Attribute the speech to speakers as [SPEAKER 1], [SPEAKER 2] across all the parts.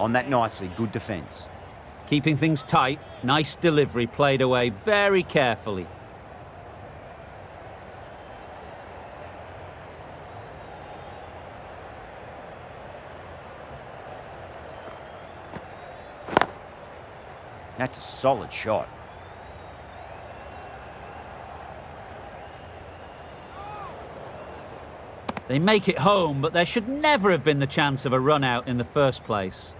[SPEAKER 1] on that nicely. Good defence.
[SPEAKER 2] Keeping things tight. Nice delivery, played away very carefully.
[SPEAKER 1] That's a solid shot.
[SPEAKER 2] They make it home, but there should never have been the chance of a run out in the first place.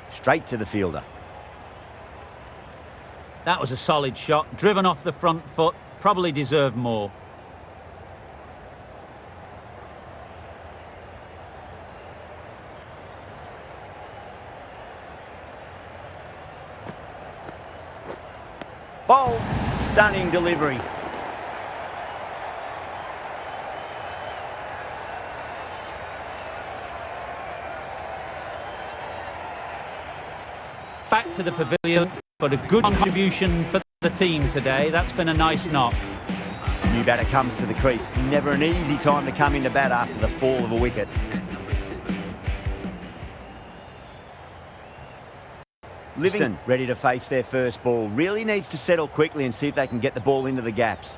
[SPEAKER 1] Straight to the fielder.
[SPEAKER 2] That was a solid shot, driven off the front foot, probably deserved more.
[SPEAKER 1] Bold, stunning delivery.
[SPEAKER 2] Back to the pavilion, but a good contribution for the team today. That's been a nice knock.
[SPEAKER 1] New batter comes to the crease. Never an easy time to come into bat after the fall of a wicket. Livingston ready to face their first ball. Really needs to settle quickly and see if they can get the ball into the gaps.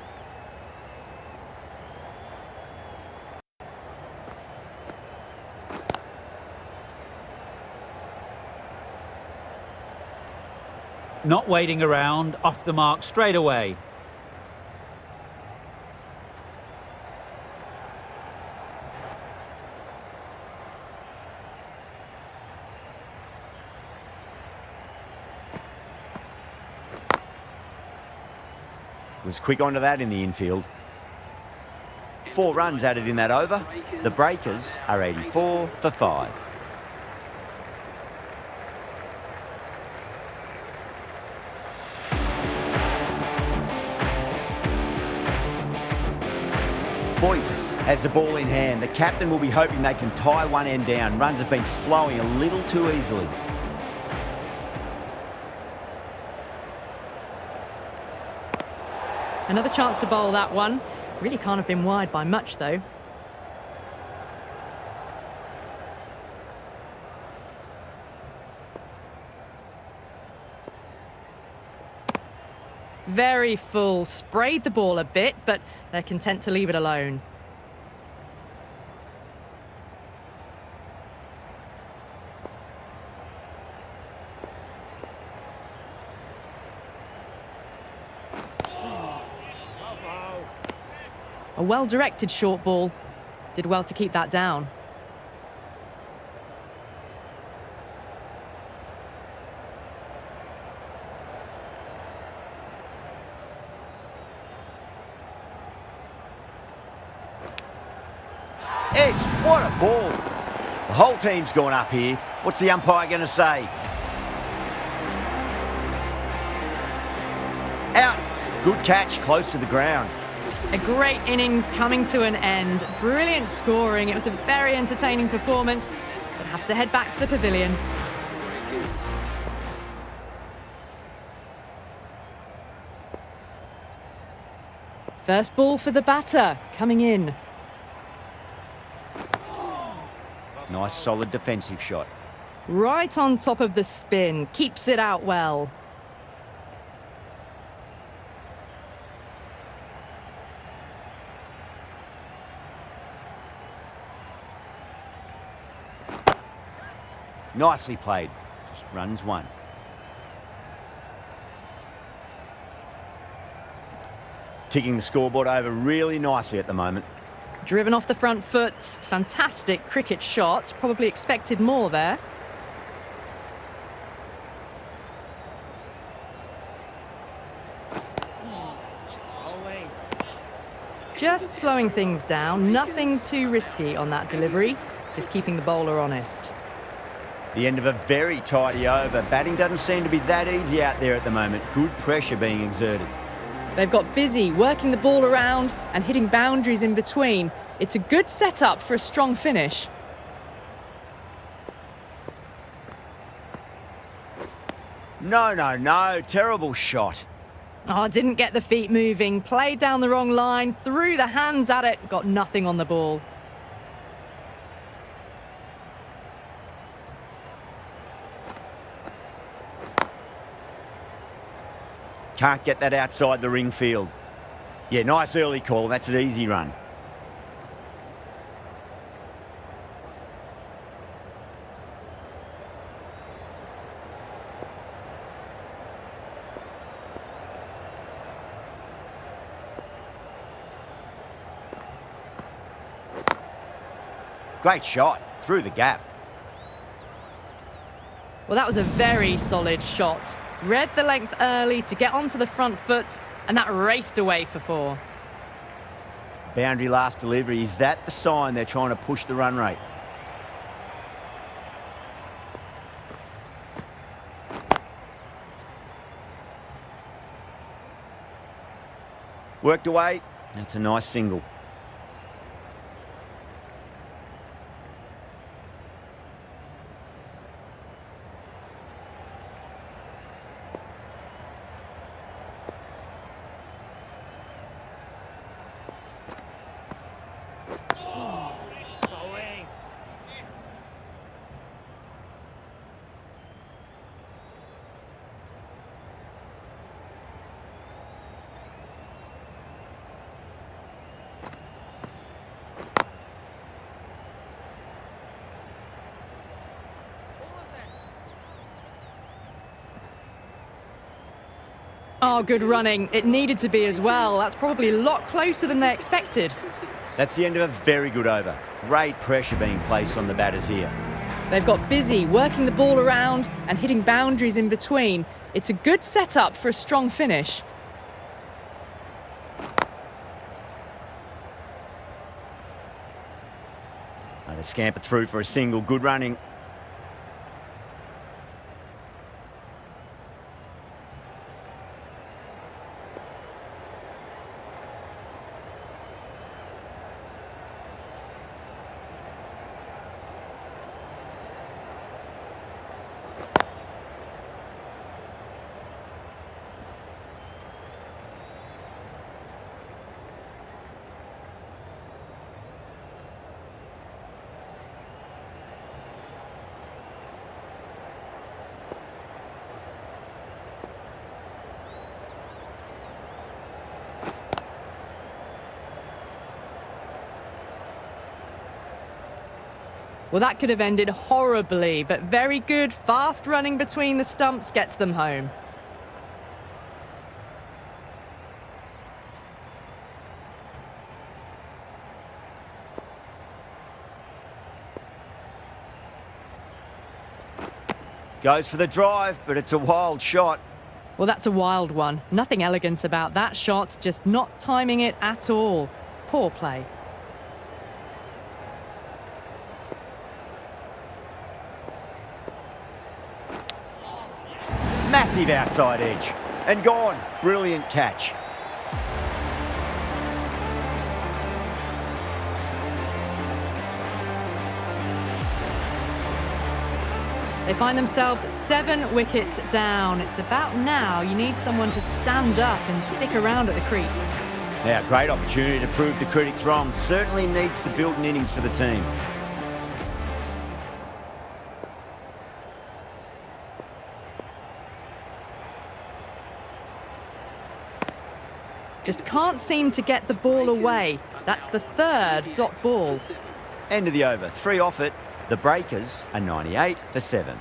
[SPEAKER 2] Not waiting around, off the mark straight away.
[SPEAKER 1] Was quick onto that in the infield. 4 runs added in that over. The Breakers are 84 for 5. Boyce has the ball in hand. The captain will be hoping they can tie one end down. Runs have been flowing a little too easily.
[SPEAKER 3] Another chance to bowl that one. Really can't have been wide by much, though. Very full. Sprayed the ball a bit, but they're content to leave it alone. A well-directed short ball. Did well to keep that down.
[SPEAKER 1] Edged, what a ball. The whole team's gone up here. What's the umpire going to say? Out. Good catch, close to the ground.
[SPEAKER 3] A great innings coming to an end. Brilliant scoring. It was a very entertaining performance. But have to head back to the pavilion. First ball for the batter, coming in.
[SPEAKER 1] Nice solid defensive shot.
[SPEAKER 3] Right on top of the spin. Keeps it out well.
[SPEAKER 1] Nicely played. Just runs one. Ticking the scoreboard over really nicely at the moment.
[SPEAKER 3] Driven off the front foot. Fantastic cricket shot. Probably expected more there. Just slowing things down. Nothing too risky on that delivery. Just keeping the bowler honest.
[SPEAKER 1] The end of a very tidy over. Batting doesn't seem to be that easy out there at the moment. Good pressure being exerted.
[SPEAKER 3] They've got busy working the ball around and hitting boundaries in between. It's a good setup for a strong finish.
[SPEAKER 1] No, no, no. Terrible shot.
[SPEAKER 3] Oh, didn't get the feet moving, played down the wrong line, threw the hands at it, got nothing on the ball.
[SPEAKER 1] Can't get that outside the ring field. Yeah, nice early call. That's an easy run. Great shot. Through the gap.
[SPEAKER 3] Well, that was a very solid shot. Read the length early to get onto the front foot, and that raced away for 4.
[SPEAKER 1] Boundary last delivery. Is that the sign they're trying to push the run rate? Worked away. That's a nice single.
[SPEAKER 3] Oh, good running. It needed to be as well. That's probably a lot closer than they expected.
[SPEAKER 1] That's the end of a very good over. Great pressure being placed on the batters here.
[SPEAKER 3] They've got busy working the ball around and hitting boundaries in between. It's a good setup for a strong finish.
[SPEAKER 1] They scamper through for a single. Good running.
[SPEAKER 3] Well, that could have ended horribly, but very good, fast running between the stumps gets them home.
[SPEAKER 1] Goes for the drive, but it's a wild shot.
[SPEAKER 3] Well, that's a wild one. Nothing elegant about that shot, just not timing it at all. Poor play.
[SPEAKER 1] Massive outside edge. And gone. Brilliant catch.
[SPEAKER 3] They find themselves 7 wickets down. It's about now you need someone to stand up and stick around at the crease.
[SPEAKER 1] Now, great opportunity to prove the critics wrong. Certainly needs to build an innings for the team.
[SPEAKER 3] Just can't seem to get the ball away. That's the 3rd dot ball.
[SPEAKER 1] End of the over. 3 off it. The Breakers are 98 for 7.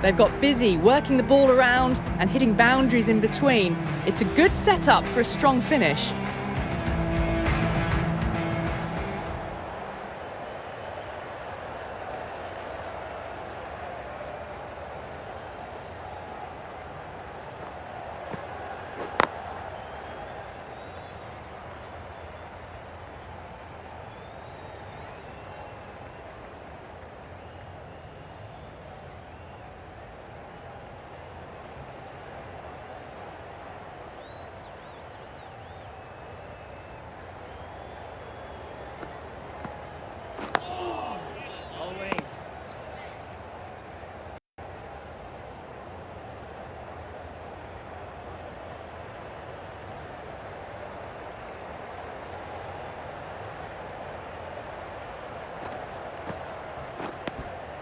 [SPEAKER 3] They've got busy working the ball around and hitting boundaries in between. It's a good setup for a strong finish.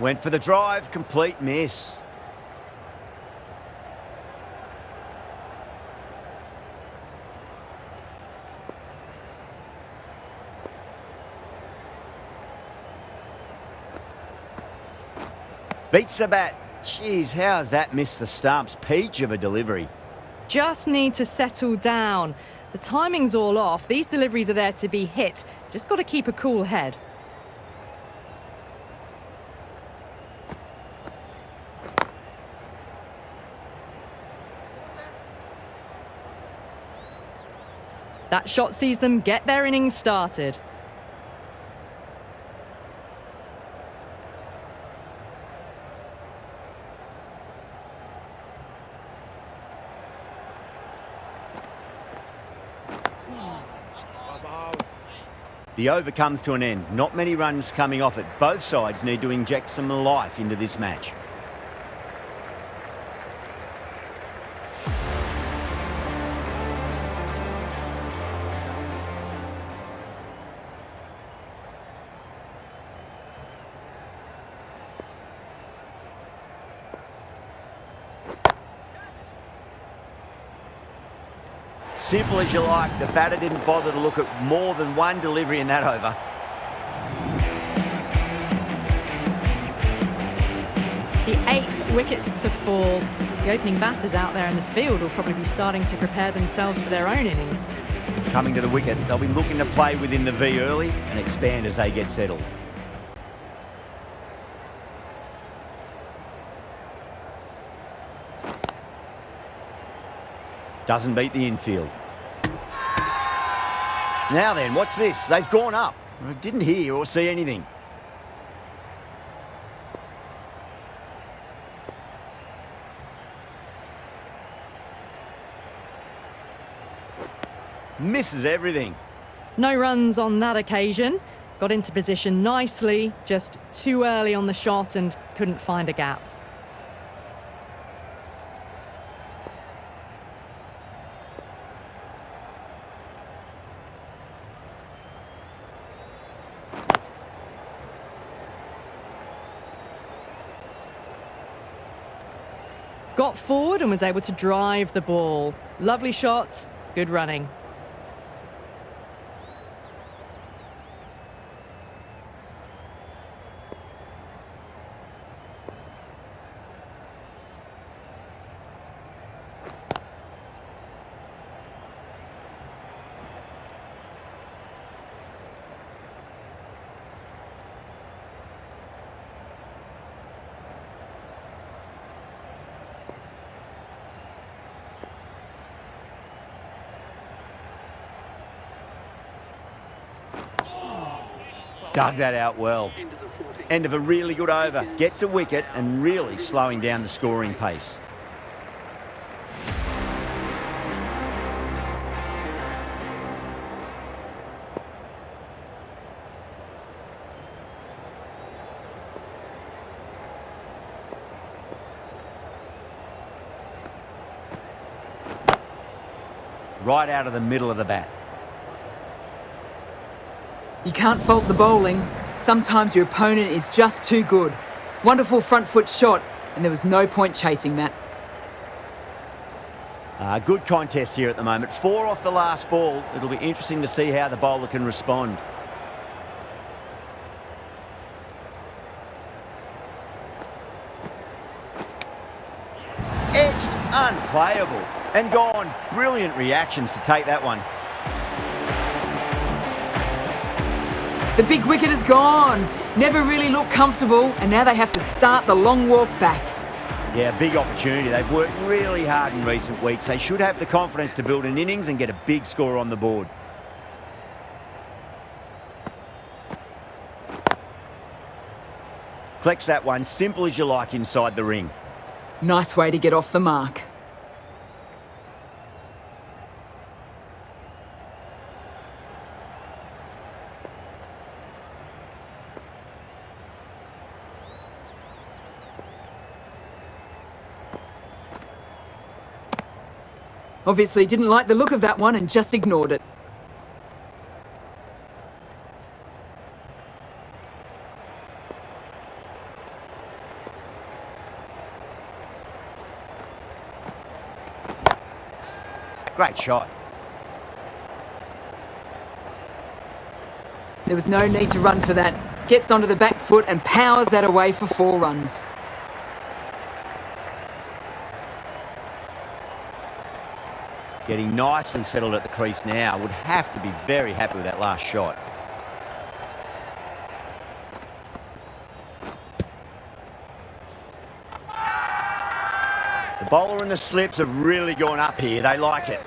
[SPEAKER 1] Went for the drive, complete miss. Beats the bat. Jeez, how's that missed the stumps? Peach of a delivery.
[SPEAKER 3] Just need to settle down. The timing's all off. These deliveries are there to be hit. Just got to keep a cool head. That shot sees them get their innings started.
[SPEAKER 1] The over comes to an end. Not many runs coming off it. Both sides need to inject some life into this match. Simple as you like, the batter didn't bother to look at more than one delivery in that over.
[SPEAKER 3] The 8th wicket to fall. The opening batters out there in the field will probably be starting to prepare themselves for their own innings.
[SPEAKER 1] Coming to the wicket, they'll be looking to play within the V early and expand as they get settled. Doesn't beat the infield. Now then, what's this? They've gone up. I didn't hear or see anything. Misses everything.
[SPEAKER 3] No runs on that occasion. Got into position nicely, just too early on the shot and couldn't find a gap. Got forward and was able to drive the ball. Lovely shot, good running.
[SPEAKER 1] Dug that out well. End of a really good over. Gets a wicket and really slowing down the scoring pace. Right out of the middle of the bat.
[SPEAKER 4] You can't fault the bowling. Sometimes your opponent is just too good. Wonderful front foot shot, and there was no point chasing that.
[SPEAKER 1] Good contest here at the moment. 4 off the last ball. It'll be interesting to see how the bowler can respond. Edged, unplayable, and gone. Brilliant reactions to take that one.
[SPEAKER 4] The big wicket is gone. Never really looked comfortable, and now they have to start the long walk back.
[SPEAKER 1] Yeah, big opportunity. They've worked really hard in recent weeks. They should have the confidence to build an innings and get a big score on the board. Collects that one, simple as you like, inside the ring.
[SPEAKER 4] Nice way to get off the mark. Obviously didn't like the look of that one and just ignored it.
[SPEAKER 1] Great shot.
[SPEAKER 4] There was no need to run for that. Gets onto the back foot and powers that away for 4 runs.
[SPEAKER 1] Getting nicely settled at the crease now. Would have to be very happy with that last shot. The bowler and the slips have really gone up here. They like it.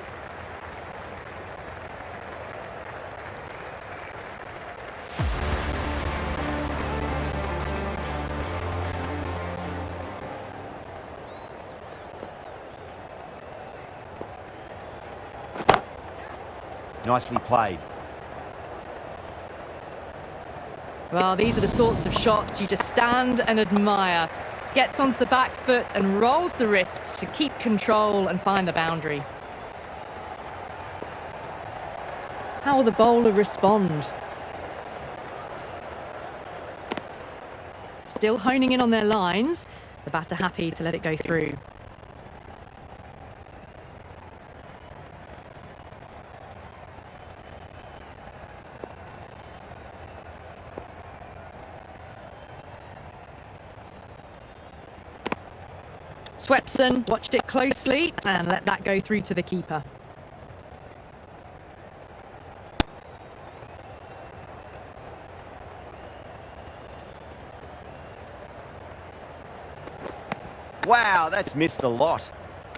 [SPEAKER 1] Nicely played.
[SPEAKER 3] Well, these are the sorts of shots you just stand and admire. Gets onto the back foot and rolls the wrists to keep control and find the boundary. How will the bowler respond? Still honing in on their lines. The batter happy to let it go through. Swepson watched it closely and let that go through to the keeper.
[SPEAKER 1] Wow, that's missed a lot.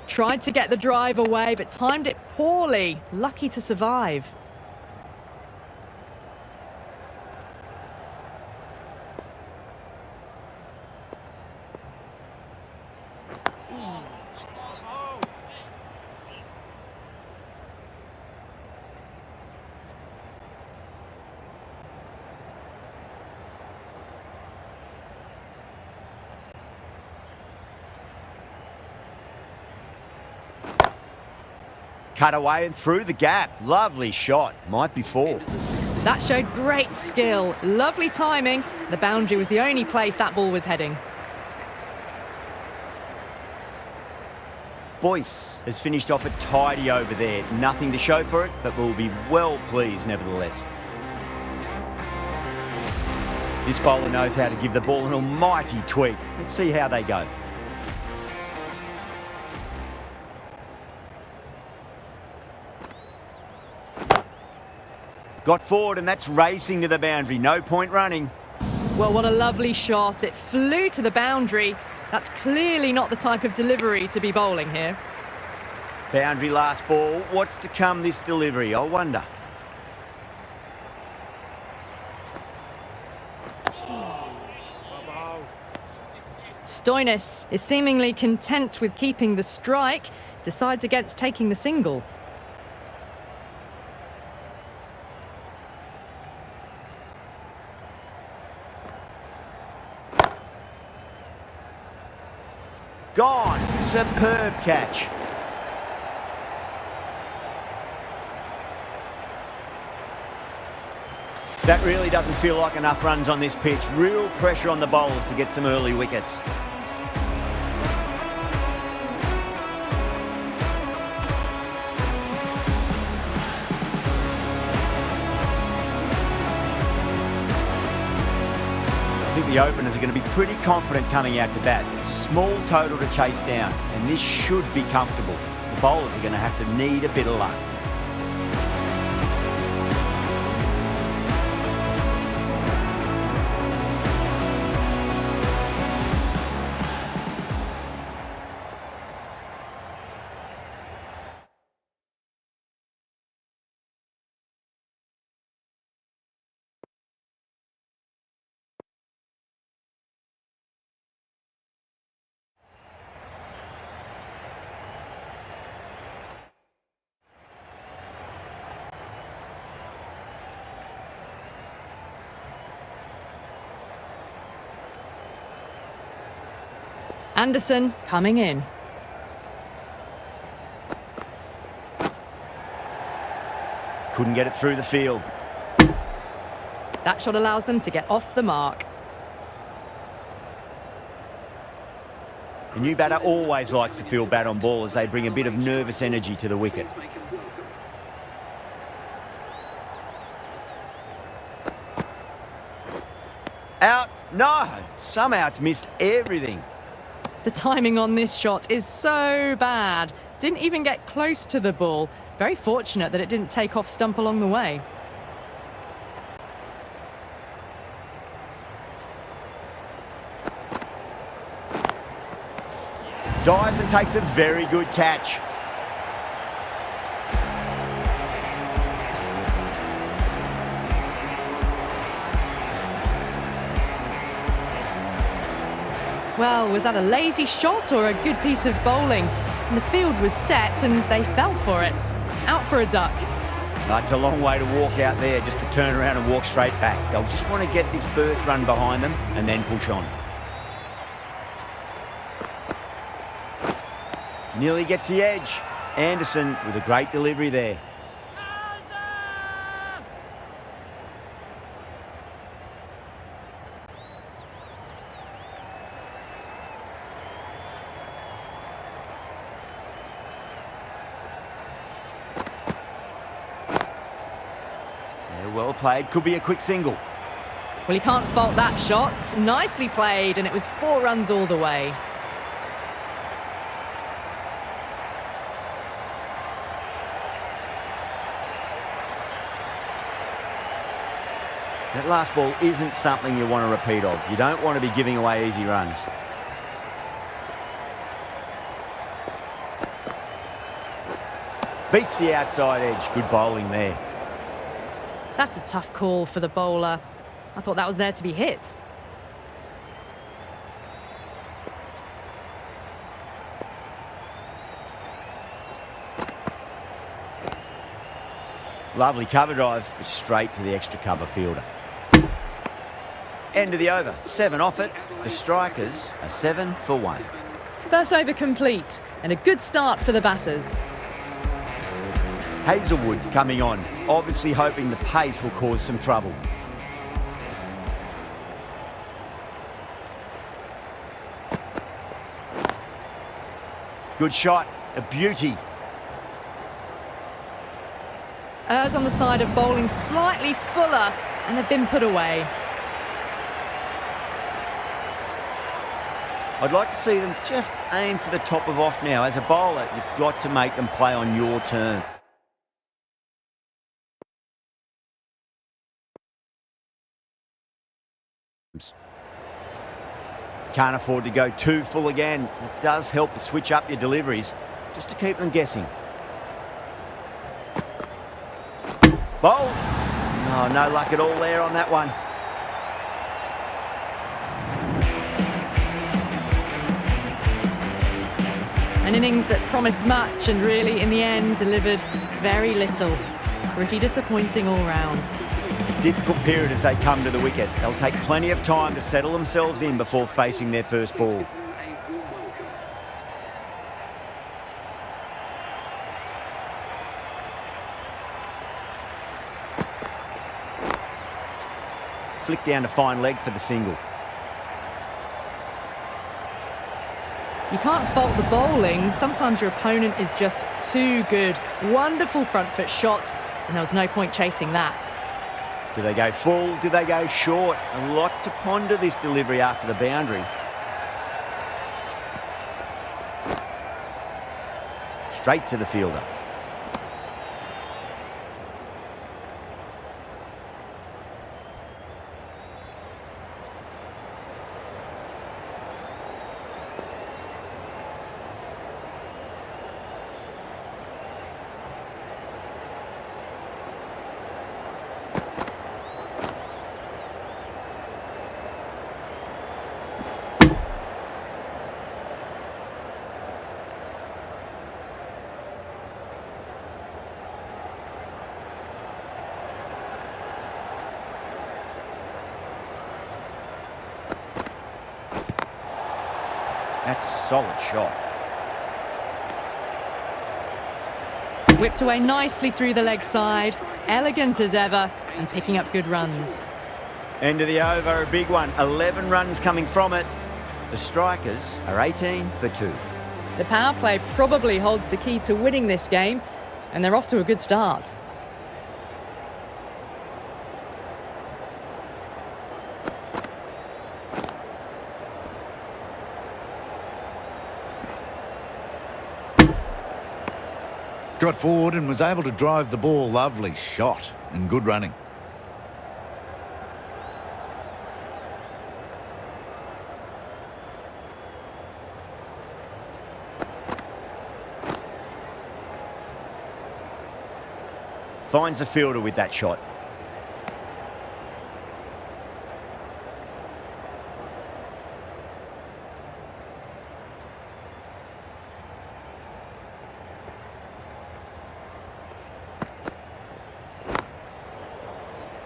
[SPEAKER 3] Tried to get the drive away, but timed it poorly. Lucky to survive.
[SPEAKER 1] Cut away and through the gap. Lovely shot. Might be 4.
[SPEAKER 3] That showed great skill. Lovely timing. The boundary was the only place that ball was heading.
[SPEAKER 1] Boyce has finished off a tidy over there. Nothing to show for it, but we'll be well pleased nevertheless. This bowler knows how to give the ball an almighty tweak. Let's see how they go. Got forward and that's racing to the boundary. No point running.
[SPEAKER 3] Well, what a lovely shot. It flew to the boundary. That's clearly not the type of delivery to be bowling here.
[SPEAKER 1] Boundary last ball. What's to come this delivery? I wonder.
[SPEAKER 3] Stoinis is seemingly content with keeping the strike. Decides against taking the single.
[SPEAKER 1] Gone. Superb catch. That really doesn't feel like enough runs on this pitch. Real pressure on the bowlers to get some early wickets. I think the openers are going to be pretty confident coming out to bat. It's a small total to chase down, and this should be comfortable. The bowlers are going to have to need a bit of luck.
[SPEAKER 3] Anderson coming in.
[SPEAKER 1] Couldn't get it through the field.
[SPEAKER 3] That shot allows them to get off the mark.
[SPEAKER 1] A new batter always likes to feel bat on ball as they bring a bit of nervous energy to the wicket. Out. No! Somehow it's missed everything.
[SPEAKER 3] The timing on this shot is so bad. Didn't even get close to the ball. Very fortunate that it didn't take off stump along the way.
[SPEAKER 1] Dives and takes a very good catch.
[SPEAKER 3] Well, was that a lazy shot or a good piece of bowling? And the field was set and they fell for it. Out for a duck.
[SPEAKER 1] That's a long way to walk out there just to turn around and walk straight back. They'll just want to get this first run behind them and then push on. Nearly gets the edge. Anderson with a great delivery there. Well played, could be a quick single.
[SPEAKER 3] Well, you can't fault that shot. Nicely played, and it was 4 runs all the way.
[SPEAKER 1] That last ball isn't something you want to repeat of. You don't want to be giving away easy runs. Beats the outside edge. Good bowling there.
[SPEAKER 3] That's a tough call for the bowler. I thought that was there to be hit.
[SPEAKER 1] Lovely cover drive, but straight to the extra cover fielder. End of the over. 7 off it. The strikers are 7 for 1.
[SPEAKER 3] First over complete, and a good start for the batters.
[SPEAKER 1] Hazelwood coming on, obviously hoping the pace will cause some trouble. Good shot, a beauty.
[SPEAKER 3] Ers on the side of bowling slightly fuller, and they've been put away.
[SPEAKER 1] I'd like to see them just aim for the top of off now. As a bowler, you've got to make them play on your turn. Can't afford to go too full again. It does help to switch up your deliveries just to keep them guessing. Bowled. Oh, no luck at all there on that one.
[SPEAKER 3] An innings that promised much and really, in the end, delivered very little. Pretty disappointing all round.
[SPEAKER 1] Difficult period as they come to the wicket. They'll take plenty of time to settle themselves in before facing their first ball. Flick down to fine leg for the single.
[SPEAKER 3] You can't fault the bowling. Sometimes your opponent is just too good. Wonderful front foot shot, and there was no point chasing that.
[SPEAKER 1] Do they go full? Do they go short? A lot to ponder this delivery after the boundary. Straight to the fielder. That's a solid shot.
[SPEAKER 3] Whipped away nicely through the leg side. Elegant as ever, and picking up good runs.
[SPEAKER 1] End of the over, a big one. 11 runs coming from it. The strikers are 18 for 2.
[SPEAKER 3] The power play probably holds the key to winning this game, and they're off to a good start.
[SPEAKER 5] Got forward and was able to drive the ball. Lovely shot and good running.
[SPEAKER 1] Finds the fielder with that shot.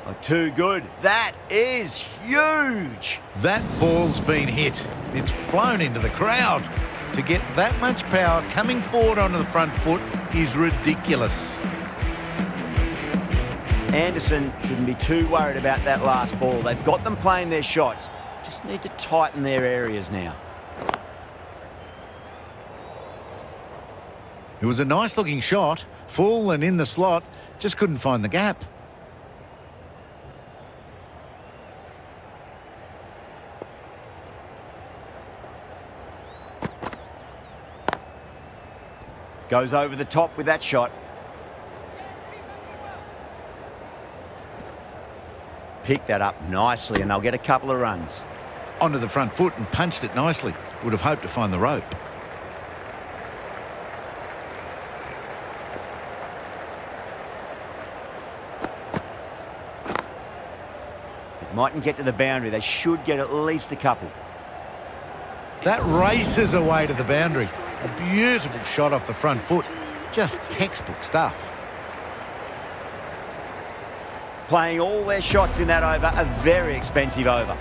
[SPEAKER 1] Oh, too good. That is huge.
[SPEAKER 5] That ball's been hit. It's flown into the crowd. To get that much power coming forward onto the front foot is ridiculous.
[SPEAKER 1] Anderson shouldn't be too worried about that last ball. They've got them playing their shots. Just need to tighten their areas now.
[SPEAKER 5] It was a nice looking shot, full and in the slot, just couldn't find the gap.
[SPEAKER 1] Goes over the top with that shot. Pick that up nicely and they'll get a couple of runs.
[SPEAKER 5] Onto the front foot and punched it nicely. Would have hoped to find the rope.
[SPEAKER 1] It mightn't get to the boundary. They should get at least a couple.
[SPEAKER 5] That races away to the boundary. A beautiful shot off the front foot. Just textbook stuff.
[SPEAKER 1] Playing all their shots in that over, a very expensive over.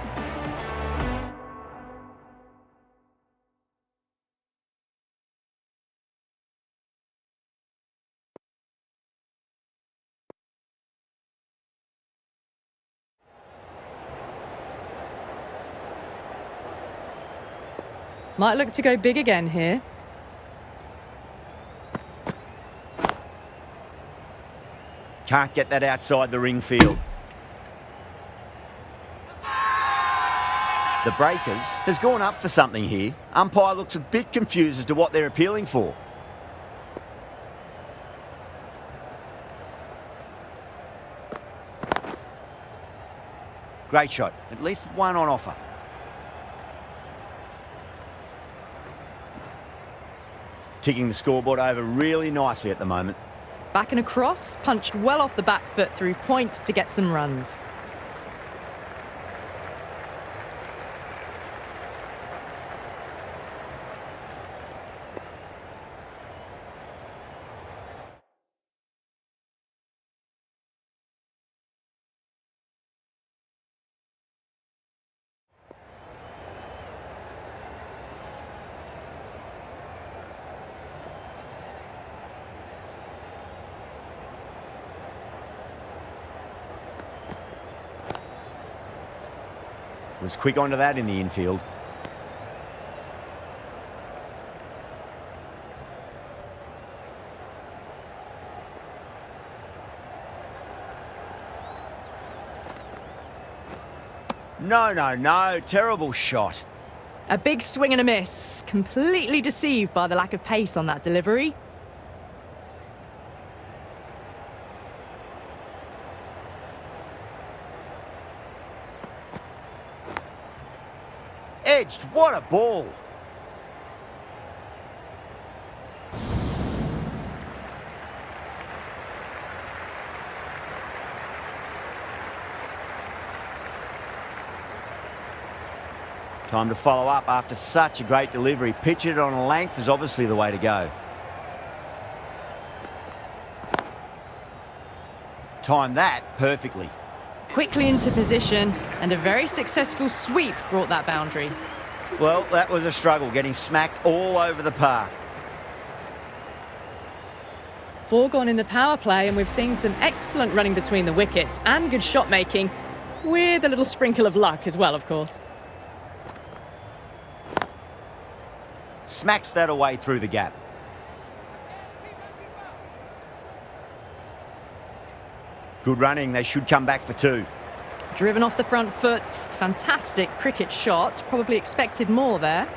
[SPEAKER 3] Might look to go big again here.
[SPEAKER 1] Can't get that outside the ring field. The Breakers has gone up for something here. Umpire looks a bit confused as to what they're appealing for. Great shot. At least one on offer. Ticking the scoreboard over really nicely at the moment.
[SPEAKER 3] Back and across, punched well off the back foot through point to get some runs.
[SPEAKER 1] Was quick onto that in the infield. No. Terrible shot.
[SPEAKER 3] A big swing and a miss. Completely deceived by the lack of pace on that delivery.
[SPEAKER 1] Edged. What a ball. Time to follow up after such a great delivery. Pitch it on a length is obviously the way to go. Timed that perfectly.
[SPEAKER 3] Quickly into position, and a very successful sweep brought that boundary.
[SPEAKER 1] Well, that was a struggle, getting smacked all over the park.
[SPEAKER 3] 4 gone in the power play, and we've seen some excellent running between the wickets and good shot making, with a little sprinkle of luck as well, of course.
[SPEAKER 1] Smacks that away through the gap. Good running. They should come back for 2.
[SPEAKER 3] Driven off the front foot. Fantastic cricket shot. Probably expected more there.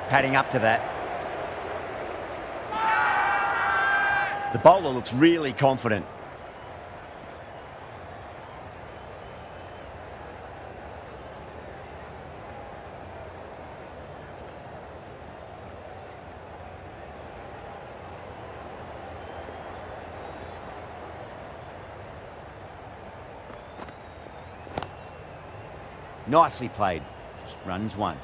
[SPEAKER 1] Padding up to that. The bowler looks really confident. Nicely played. Just runs 1.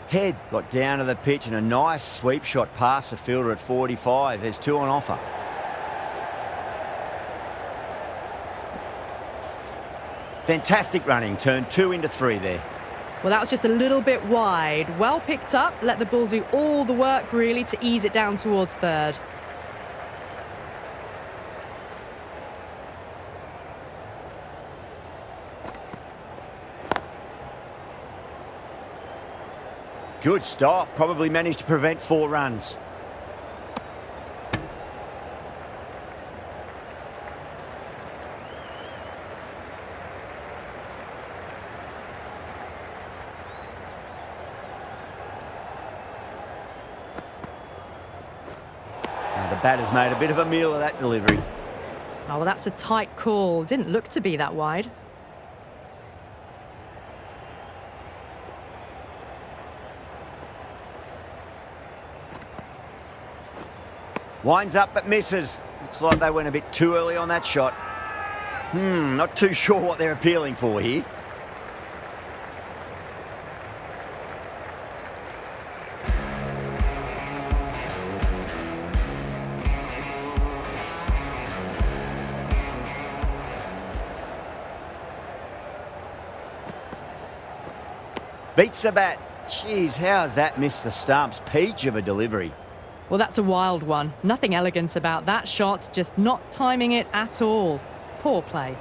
[SPEAKER 1] Head got down to the pitch and a nice sweep shot past the fielder at 45. There's 2 on offer. Fantastic running. Turned 2 into 3 there.
[SPEAKER 3] Well, that was just a little bit wide. Well picked up. Let the ball do all the work, really, to ease it down towards third.
[SPEAKER 1] Good stop. Probably managed to prevent 4 runs. Now the batter's made a bit of a meal of that delivery.
[SPEAKER 3] Oh, well, that's a tight call. Didn't look to be that wide.
[SPEAKER 1] Winds up but misses. Looks like they went a bit too early on that shot. Not too sure what they're appealing for here. Beats the bat. Jeez, how has that missed the stumps? Peach of a delivery.
[SPEAKER 3] Well, that's a wild one. Nothing elegant about that shot, just not timing it at all. Poor play.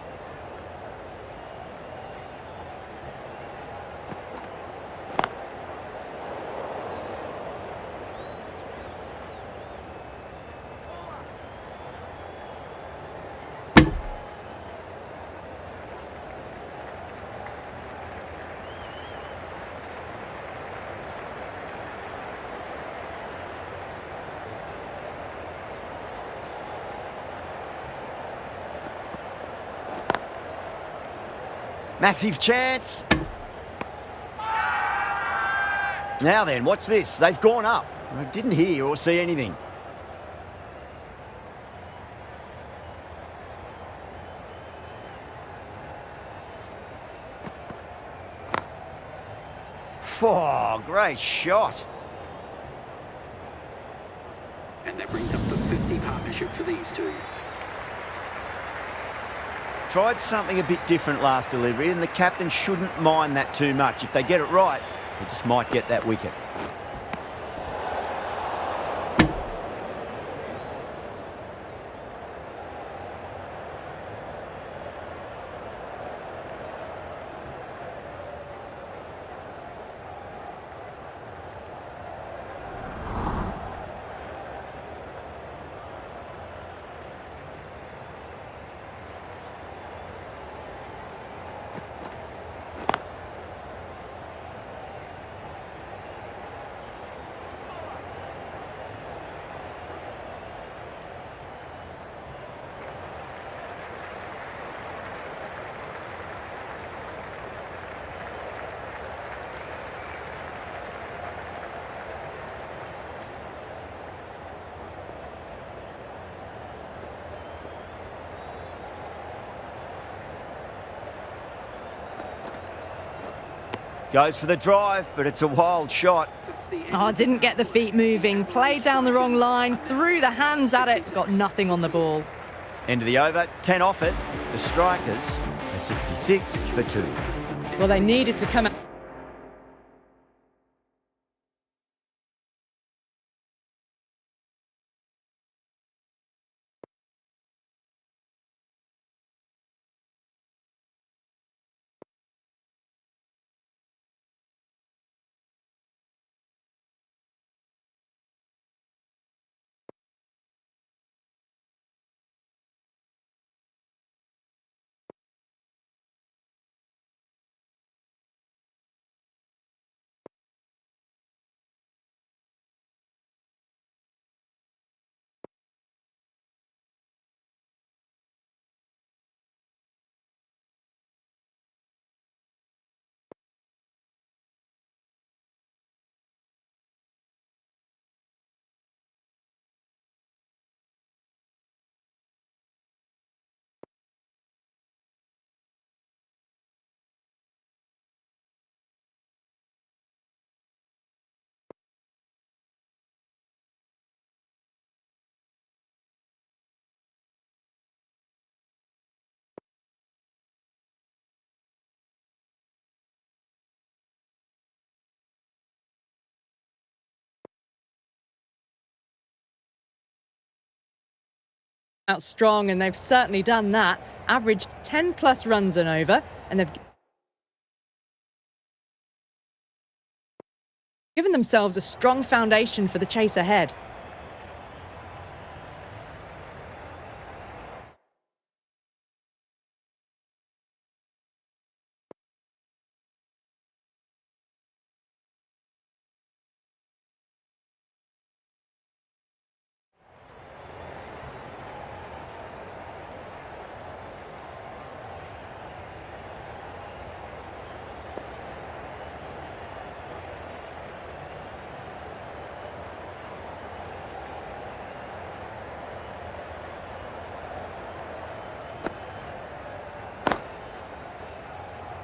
[SPEAKER 1] Massive chance. Now then, what's this? They've gone up. I didn't hear or see anything. Oh, great shot.
[SPEAKER 6] And that brings up the 50 partnership for these two.
[SPEAKER 1] Tried something a bit different last delivery, and the captain shouldn't mind that too much. If they get it right, they just might get that wicket. Goes for the drive, but it's a wild shot.
[SPEAKER 3] Oh, didn't get the feet moving, played down the wrong line, threw the hands at it, got nothing on the ball.
[SPEAKER 1] End of the over, 10 off it. The strikers are 66 for 2.
[SPEAKER 3] Well, they needed to come out. Out strong, and they've certainly done that. Averaged 10 plus runs and over, and they've given themselves a strong foundation for the chase ahead.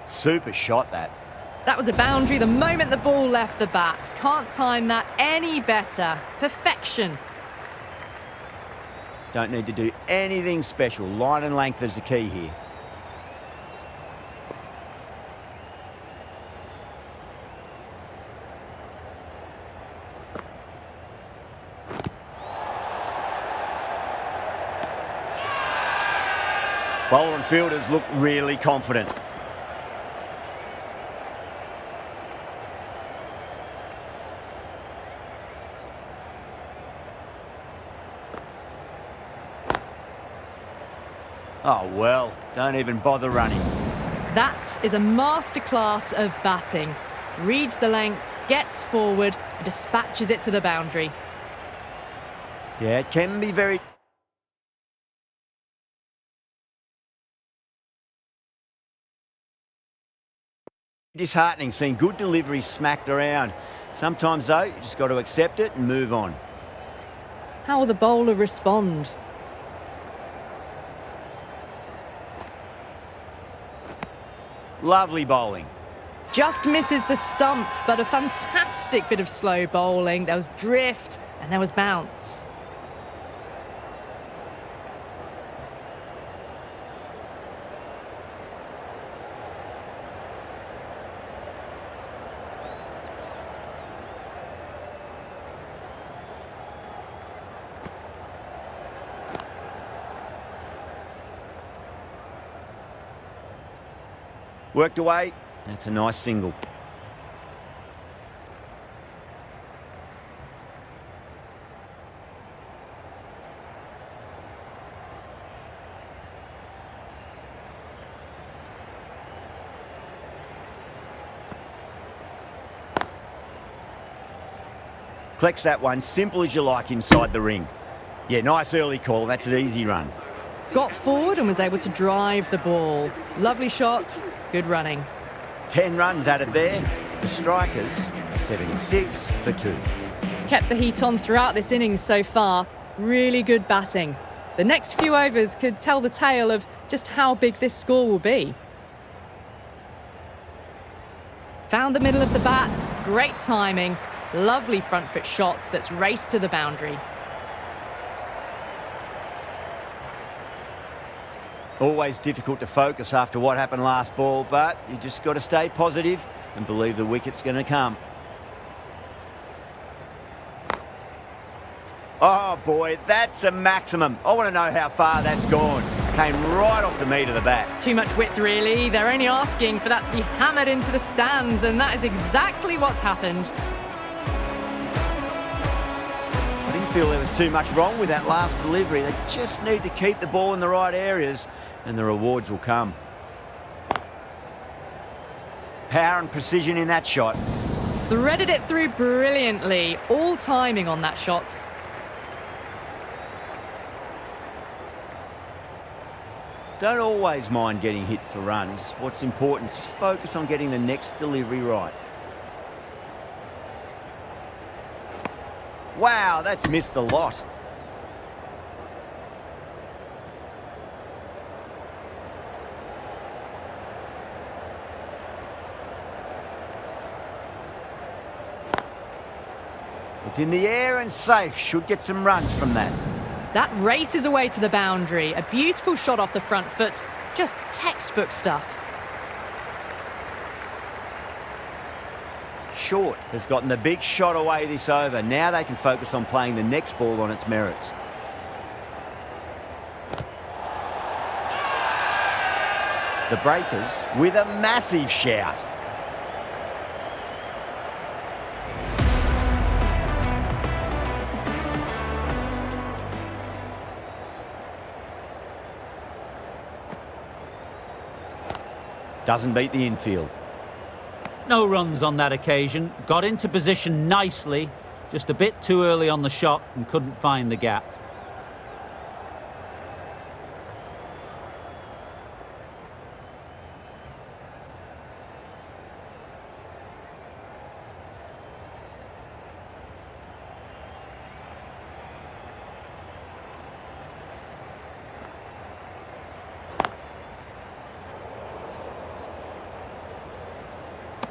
[SPEAKER 1] Super shot, that.
[SPEAKER 3] That was a boundary the moment the ball left the bat. Can't time that any better. Perfection.
[SPEAKER 1] Don't need to do anything special. Line and length is the key here. Bowler and fielders look really confident. Oh, well, don't even bother running.
[SPEAKER 3] That is a masterclass of batting. Reads the length, gets forward, and dispatches it to the boundary.
[SPEAKER 1] Yeah, it can be very disheartening seeing good deliveries smacked around. Sometimes, though, you just got to accept it and move on.
[SPEAKER 3] How will the bowler respond?
[SPEAKER 1] Lovely bowling.
[SPEAKER 3] Just misses the stump, but a fantastic bit of slow bowling. There was drift and there was bounce.
[SPEAKER 1] Worked away. That's a nice single. Collects that one, simple as you like inside the ring. Yeah, nice early call. That's an easy run.
[SPEAKER 3] Got forward and was able to drive the ball. Lovely shot, good running.
[SPEAKER 1] 10 runs added there. The strikers are 76 for 2.
[SPEAKER 3] Kept the heat on throughout this innings so far. Really good batting. The next few overs could tell the tale of just how big this score will be. Found the middle of the bat, great timing, lovely front foot shot that's raced to the boundary.
[SPEAKER 1] Always difficult to focus after what happened last ball, but you just got to stay positive and believe the wicket's going to come. Oh boy, that's a maximum. I want to know how far that's gone. Came right off the meat of the bat.
[SPEAKER 3] Too much width, really. They're only asking for that to be hammered into the stands, and that is exactly what's happened.
[SPEAKER 1] I didn't feel there was too much wrong with that last delivery. They just need to keep the ball in the right areas, and the rewards will come. Power and precision in that shot.
[SPEAKER 3] Threaded it through brilliantly. All timing on that shot.
[SPEAKER 1] Don't always mind getting hit for runs. What's important is just focus on getting the next delivery right. Wow, that's missed a lot. It's in the air and safe. Should get some runs from that.
[SPEAKER 3] That races away to the boundary. A beautiful shot off the front foot. Just textbook stuff.
[SPEAKER 1] Short has gotten the big shot away this over. Now they can focus on playing the next ball on its merits. The Breakers with a massive shout. Doesn't beat the infield.
[SPEAKER 2] No runs on that occasion. Got into position nicely. Just a bit too early on the shot and couldn't find the gap.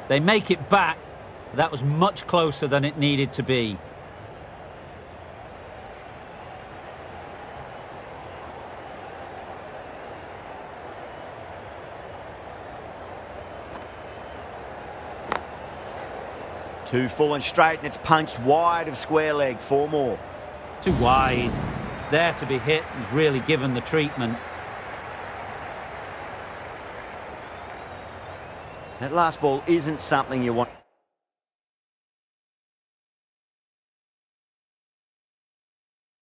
[SPEAKER 2] They make it back. That was much closer than it needed to be.
[SPEAKER 1] Too full and straight, and it's punched wide of square leg. 4 more.
[SPEAKER 2] Too wide. It's there to be hit. He's really given the treatment.
[SPEAKER 1] That last ball isn't something you want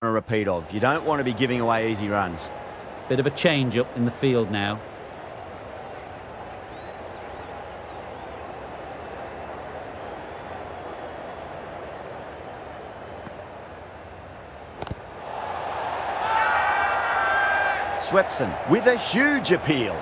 [SPEAKER 1] a repeat of. You don't want to be giving away easy runs.
[SPEAKER 2] Bit of a change up in the field now.
[SPEAKER 1] Swepson with a huge appeal.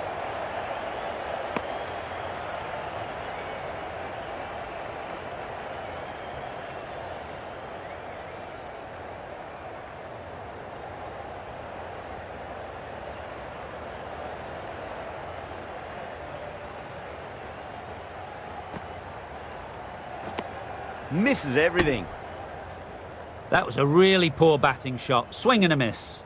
[SPEAKER 1] Misses everything.
[SPEAKER 2] That was a really poor batting shot. Swing and a miss.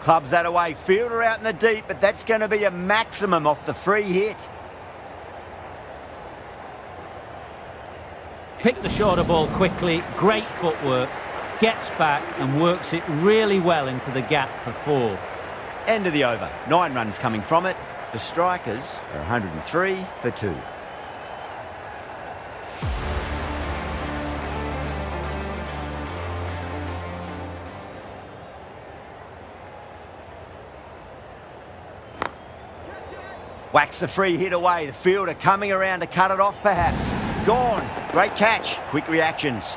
[SPEAKER 1] Clubs that away. Fielder out in the deep, but that's going to be a maximum off the free hit.
[SPEAKER 2] Picked the shorter ball quickly, great footwork, gets back and works it really well into the gap for 4.
[SPEAKER 1] End of the over. 9 runs coming from it. The strikers are 103 for 2. Whacks the free hit away. The fielder coming around to cut it off perhaps. Gone. Great catch. Quick reactions.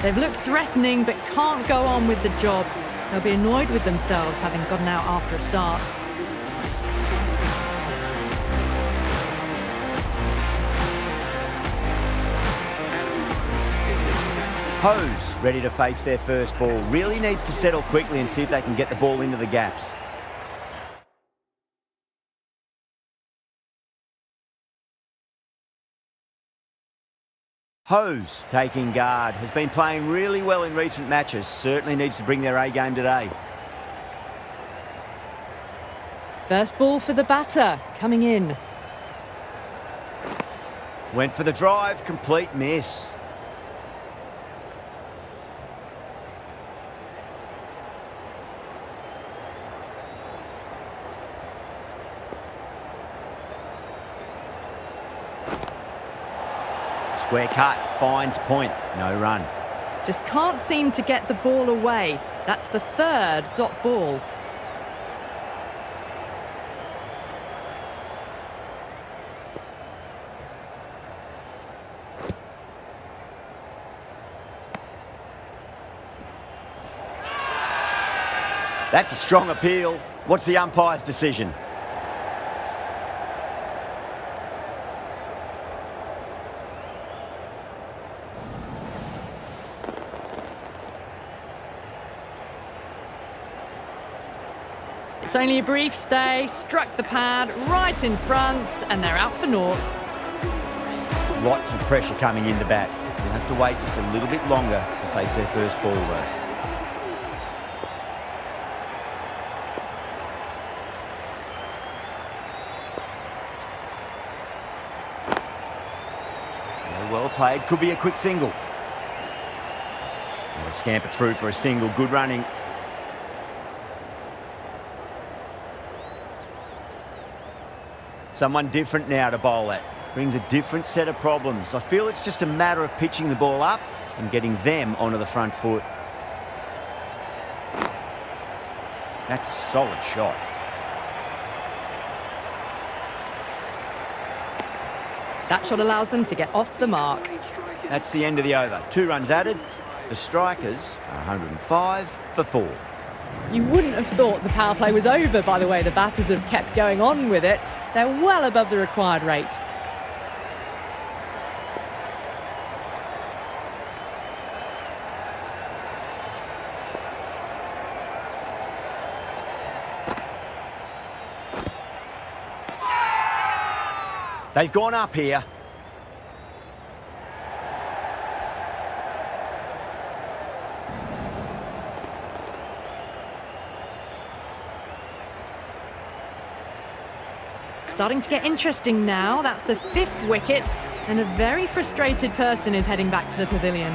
[SPEAKER 3] They've looked threatening but can't go on with the job. They'll be annoyed with themselves having gotten out after a start.
[SPEAKER 1] Hose ready to face their first ball. Really needs to settle quickly and see if they can get the ball into the gaps. Hose taking guard. Has been playing really well in recent matches. Certainly needs to bring their A game today.
[SPEAKER 3] First ball for the batter, coming in.
[SPEAKER 1] Went for the drive, complete miss. Square cut, finds point, no run.
[SPEAKER 3] Just can't seem to get the ball away. That's the 3rd dot ball.
[SPEAKER 1] That's a strong appeal. What's the umpire's decision?
[SPEAKER 3] It's only a brief stay, struck the pad right in front, and they're out for naught.
[SPEAKER 1] Lots of pressure coming into bat. They'll have to wait just a little bit longer to face their first ball though. Well played, could be a quick single. And a scamper through for a single, good running. Someone different now to bowl at. Brings a different set of problems. I feel it's just a matter of pitching the ball up and getting them onto the front foot. That's a solid shot.
[SPEAKER 3] That shot allows them to get off the mark.
[SPEAKER 1] That's the end of the over. 2 runs added. The strikers are 105 for 4.
[SPEAKER 3] You wouldn't have thought the power play was over by the way the batters have kept going on with it. They're well above the required rate.
[SPEAKER 1] They've gone up here.
[SPEAKER 3] Starting to get interesting now. That's the 5th wicket, and a very frustrated person is heading back to the pavilion.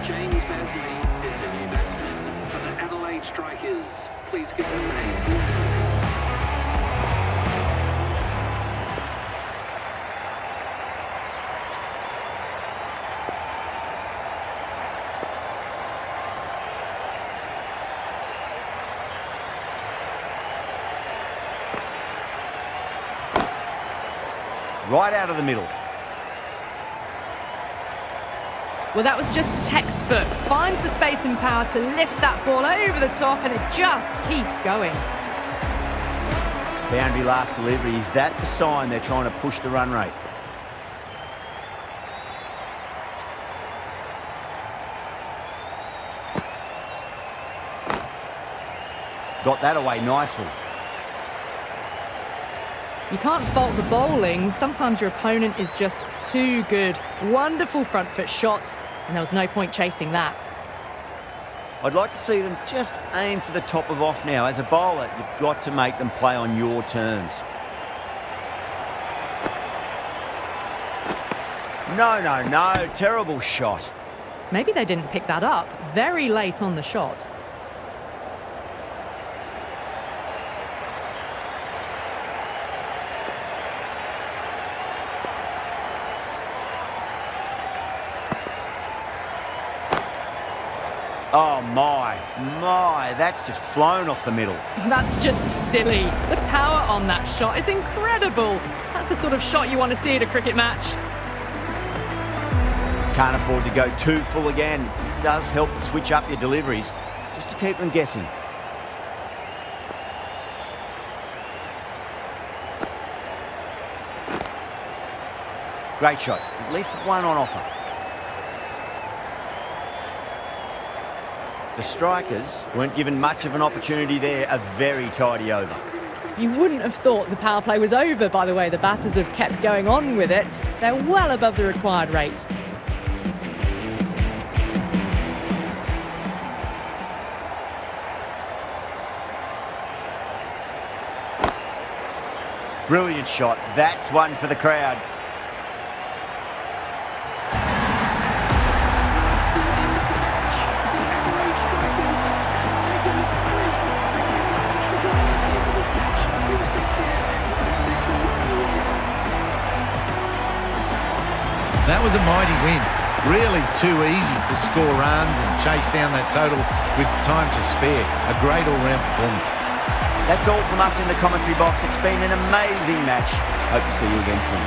[SPEAKER 6] James Basley is the new batsman for the Adelaide Strikers. Please give them a name.
[SPEAKER 1] Right out of the middle.
[SPEAKER 3] Well, that was just textbook. Finds the space and power to lift that ball over the top, and it just keeps going.
[SPEAKER 1] Boundary last delivery. Is that the sign they're trying to push the run rate? got that away nicely.
[SPEAKER 3] You can't fault the bowling. Sometimes your opponent is just too good. Wonderful front foot shot, and there was no point chasing that.
[SPEAKER 1] I'd like to see them just aim for the top of off now. As a bowler, you've got to make them play on your terms. No, terrible shot.
[SPEAKER 3] Maybe they didn't pick that up very late on the shot.
[SPEAKER 1] Oh my, that's just flown off the middle.
[SPEAKER 3] That's just silly. The power on that shot is incredible. That's the sort of shot you want to see at a cricket match.
[SPEAKER 1] Can't afford to go too full again. It does help to switch up your deliveries, just to keep them guessing. Great shot, at least one on offer. The strikers weren't given much of an opportunity there, a very tidy over.
[SPEAKER 3] You wouldn't have thought the power play was over by the way the batters have kept going on with it. They're well above the required rates.
[SPEAKER 1] Brilliant shot, that's one for the crowd.
[SPEAKER 5] That was a mighty win. Really too easy to score runs and chase down that total with time to spare. A great all-round performance.
[SPEAKER 1] That's all from us in the commentary box. It's been an amazing match. Hope to see you again soon.